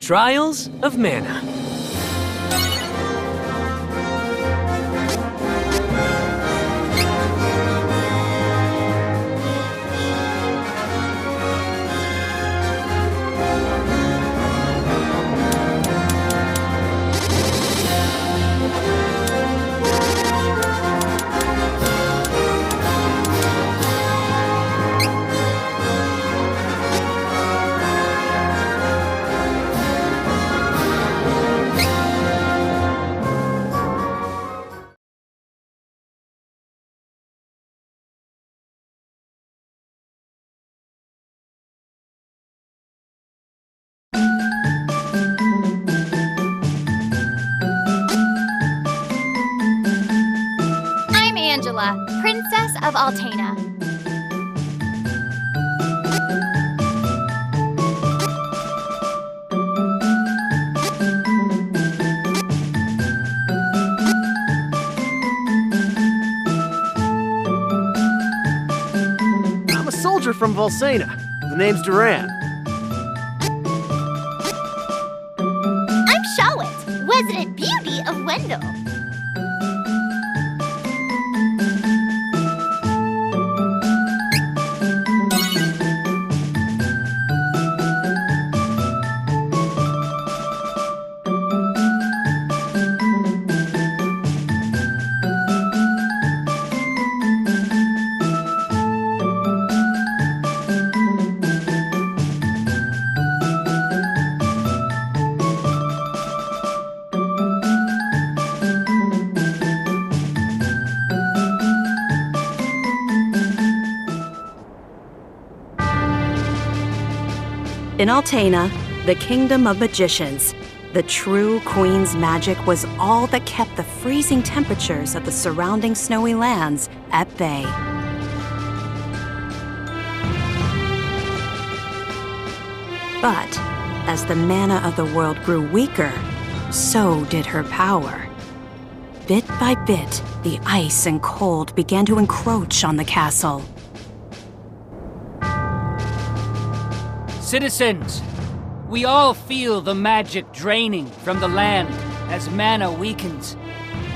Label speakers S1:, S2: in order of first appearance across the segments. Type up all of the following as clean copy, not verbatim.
S1: Trials of Mana.
S2: I'm Angela, Princess of Altena.
S1: I'm a soldier from Volsena. The name's Duran.
S2: I'm Shawit, resident beauty of Wendell.
S3: In Altena, the Kingdom of Magicians, The true queen's magic was all that kept the freezing temperatures of the surrounding snowy lands at bay. But as the mana of the world grew weaker, so did her power. Bit by bit, the ice and cold began to encroach on the castle.
S4: Citizens, we all feel the magic draining from the land as mana weakens.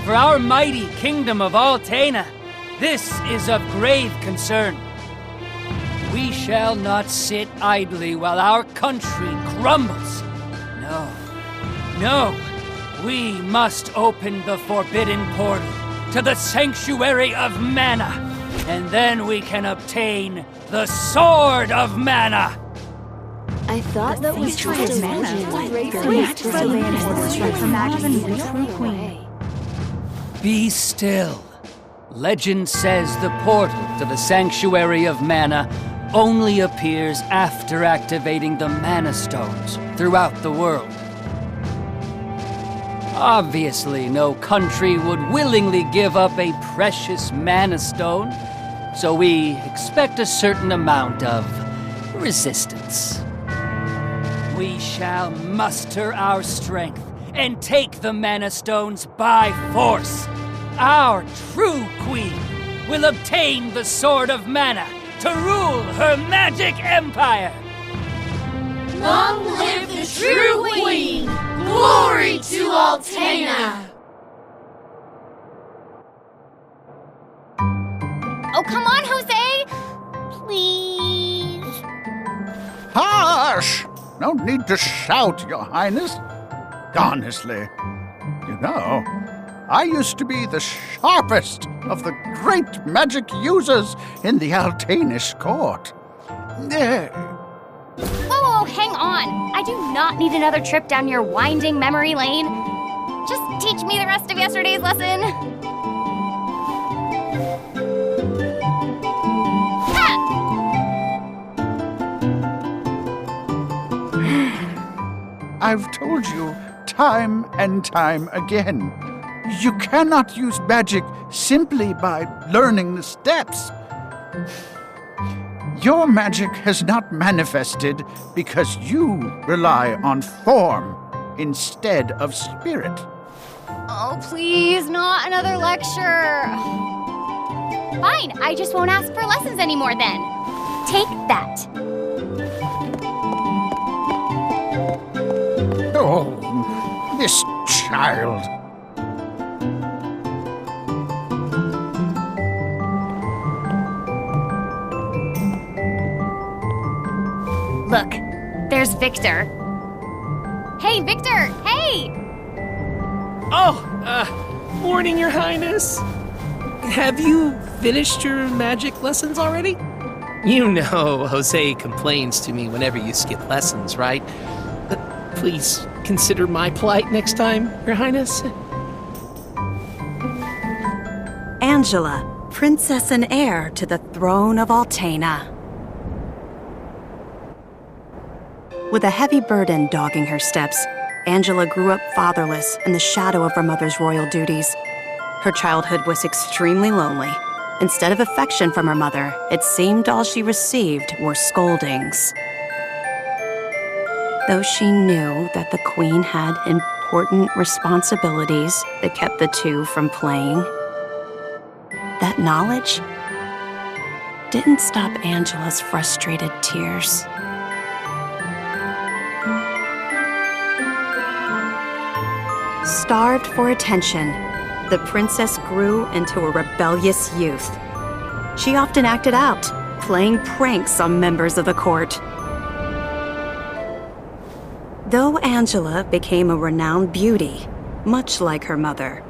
S4: For our mighty kingdom of Altena, this is of grave concern. We shall not sit idly while our country crumbles. No, we must open the forbidden portal to the sanctuary of mana, and then we can obtain the Sword of Mana.
S5: I thought that was trying to
S4: Be still. Legend says the portal to the Sanctuary of Mana only appears after activating the Mana Stones throughout the world. Obviously, no country would willingly give up a precious Mana Stone, so we expect a certain amount of resistance. We shall muster our strength and take the Mana Stones by force. Our true queen will obtain the Sword of Mana to rule her magic empire.
S6: Long live the true queen! Glory to Altena!
S2: Oh, come on, Jose! Please.
S7: Hush! No need to shout, Your Highness. Honestly, you know, I used to be the sharpest of the great magic users in the Altenish court.
S2: Whoa, hang on. I do not need another trip down your winding memory lane. Just teach me the rest of yesterday's lesson.
S7: I've told you time and time again, you cannot use magic simply by learning the steps. Your magic has not manifested because you rely on form instead of spirit.
S2: Oh, please, not another lecture. Fine, I just won't ask for lessons anymore then. Take that.
S7: Oh, this child.
S2: Look, there's Victor. Hey, Victor, hey!
S1: Oh, morning, Your Highness. Have you finished your magic lessons already? You know Jose complains to me whenever you skip lessons, right? Please consider my plight next time, Your Highness.
S3: Angela, princess and heir to the throne of Altena. With a heavy burden dogging her steps, Angela grew up fatherless in the shadow of her mother's royal duties. Her childhood was extremely lonely. Instead of affection from her mother, it seemed all she received were scoldings. Though she knew that the queen had important responsibilities that kept the two from playing, that knowledge didn't stop Angela's frustrated tears. Starved for attention, the princess grew into a rebellious youth. She often acted out, playing pranks on members of the court. Though Angela became a renowned beauty, much like her mother,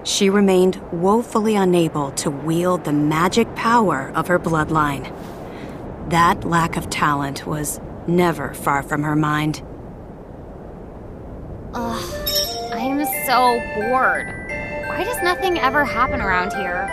S3: she remained woefully unable to wield the magic power of her bloodline. That lack of talent was never far from her mind.
S2: Ugh, I am so bored. Why does nothing ever happen around here?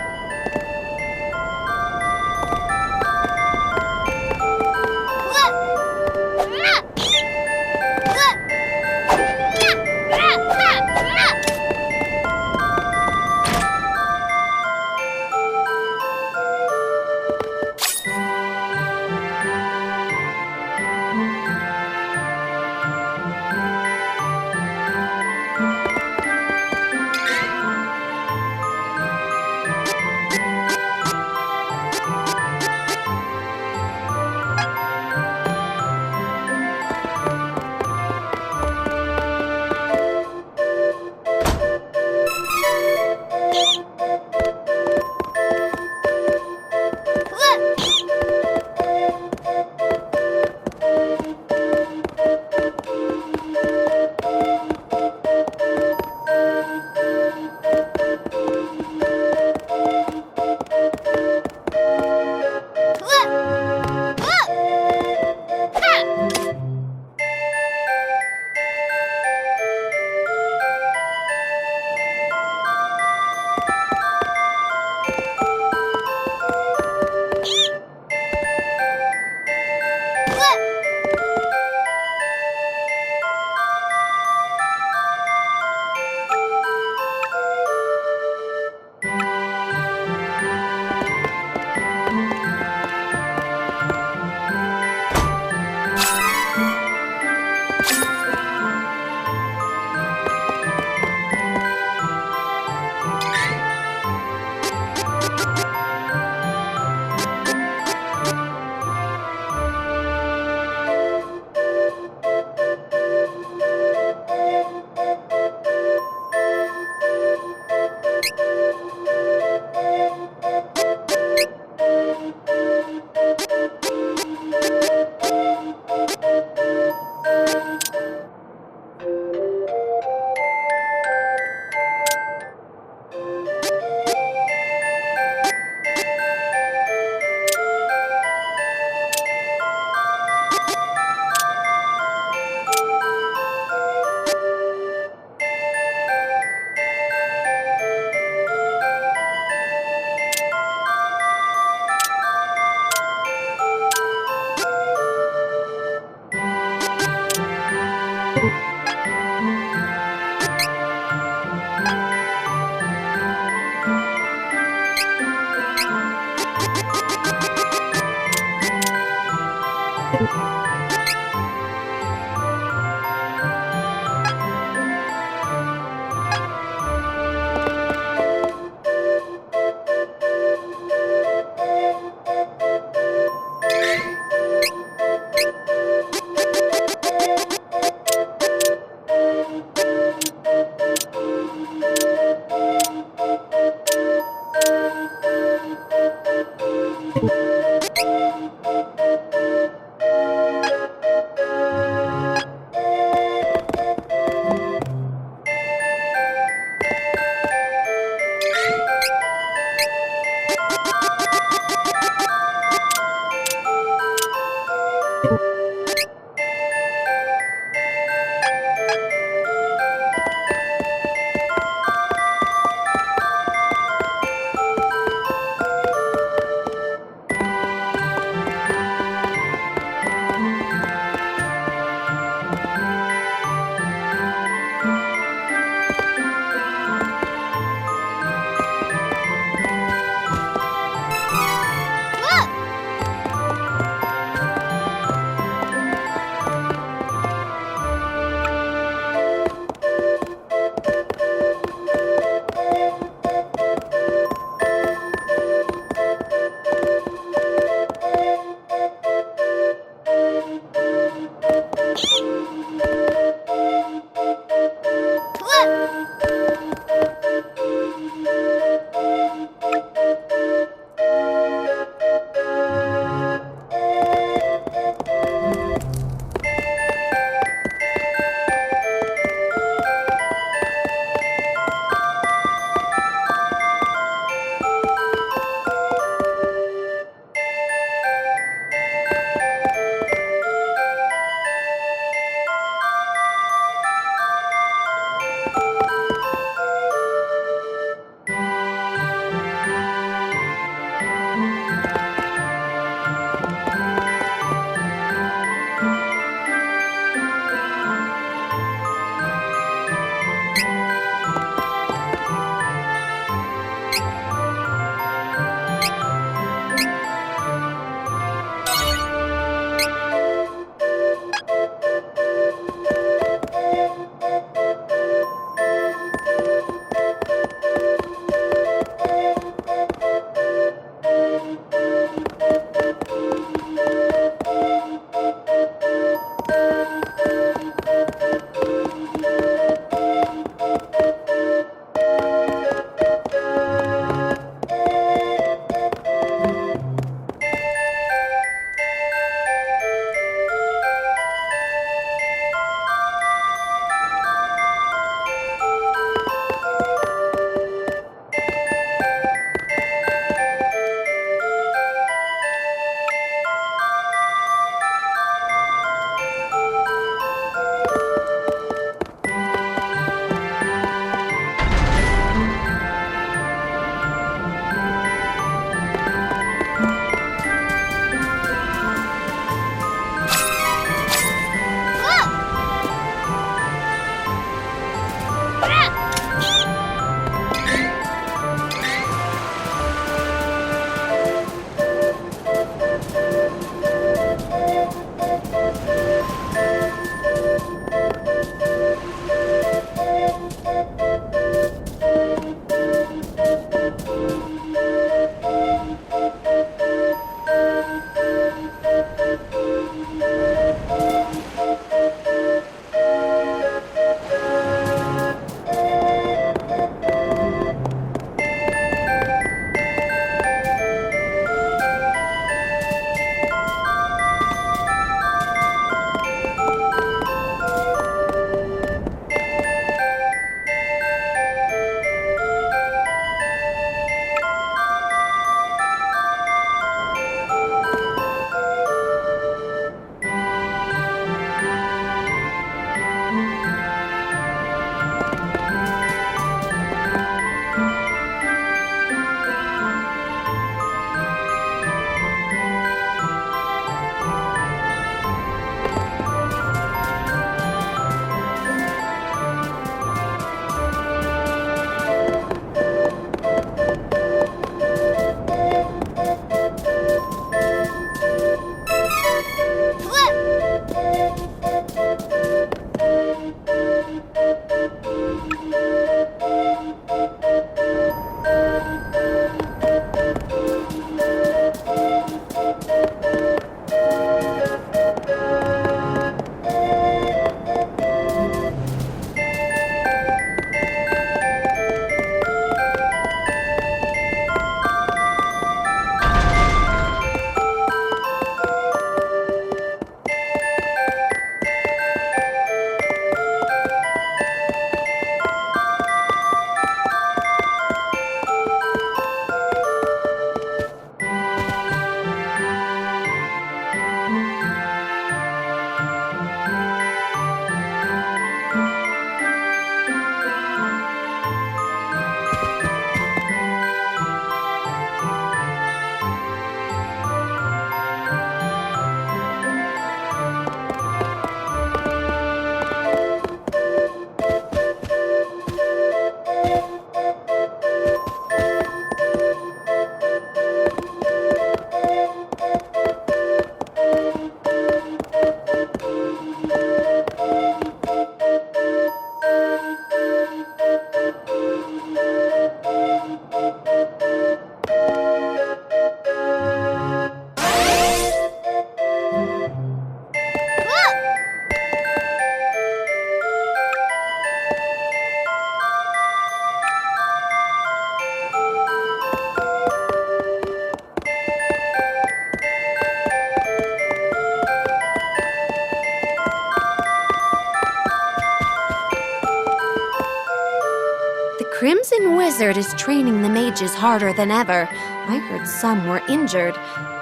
S8: Crimson Wizard is training the mages harder than ever. I heard some were injured,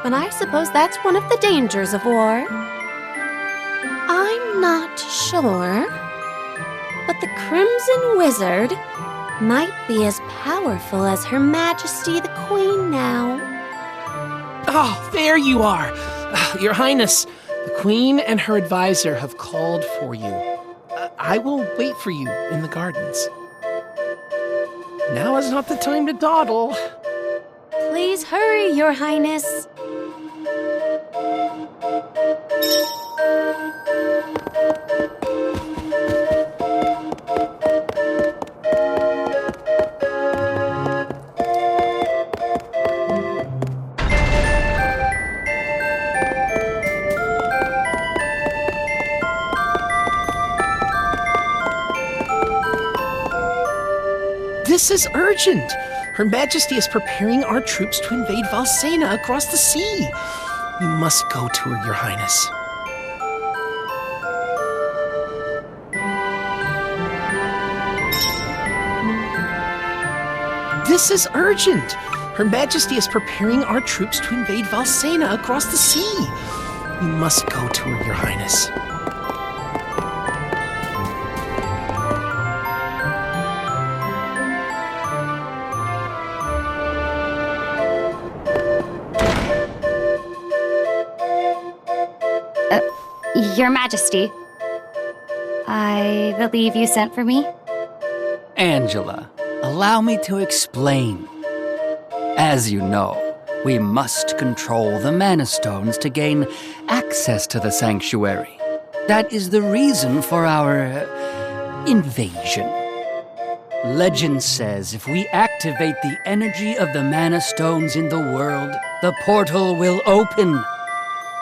S8: but I suppose that's one of the dangers of war. I'm not sure, but the Crimson Wizard might be as powerful as Her Majesty the Queen now.
S1: Oh, there you are. Your Highness, the Queen and her advisor have called for you. I will wait for you in the gardens. Now is not the time to dawdle.
S8: Please hurry, Your Highness.
S1: This is urgent. Her Majesty is preparing our troops to invade Valsena across the sea. We must go to her, Your Highness. This is urgent. Her Majesty is preparing our troops to invade Valsena across the sea. We must go to her, Your Highness.
S2: Your Majesty, I believe you sent for me?
S4: Angela, allow me to explain. As you know, we must control the Mana Stones to gain access to the sanctuary. That is the reason for our invasion. Legend says if we activate the energy of the Mana Stones in the world, the portal will open.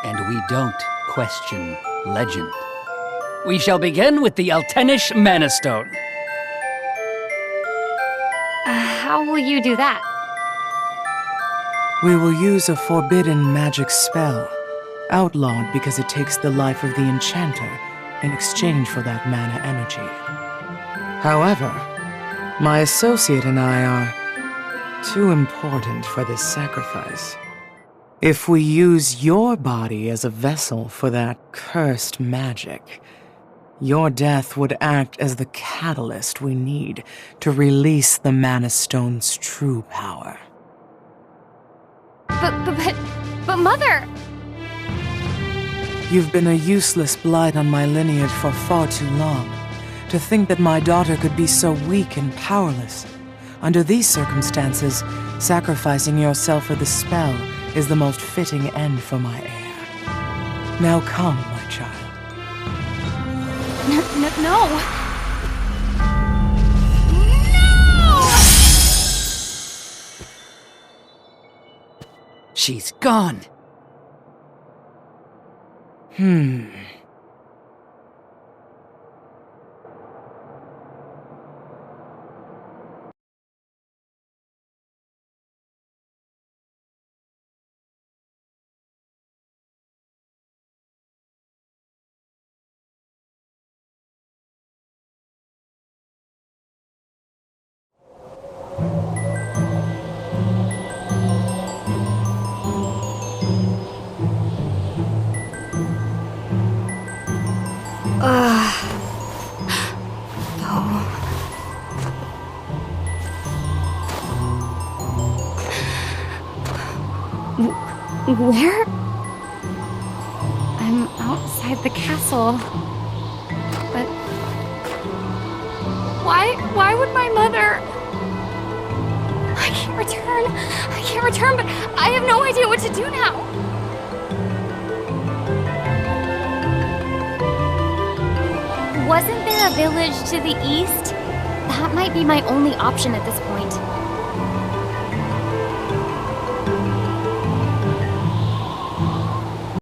S4: And we don't question legend. We shall begin with the Altenish Mana Stone.
S2: How will you do that?
S9: We will use a forbidden magic spell, outlawed because it takes the life of the enchanter in exchange for that mana energy. However, my associate and I are too important for this sacrifice. If we use your body as a vessel for that cursed magic, your death would act as the catalyst we need to release the Mana Stone's true power.
S2: But Mother!
S9: You've been a useless blight on my lineage for far too long. To think that my daughter could be so weak and powerless. Under these circumstances, sacrificing yourself for the spell is the most fitting end for my heir. Now come, my child.
S2: No! No!
S4: She's gone.
S2: Where? I'm outside the castle. But why would my mother? I can't return, but I have no idea what to do now. a village to the east? That might be my only option at this point.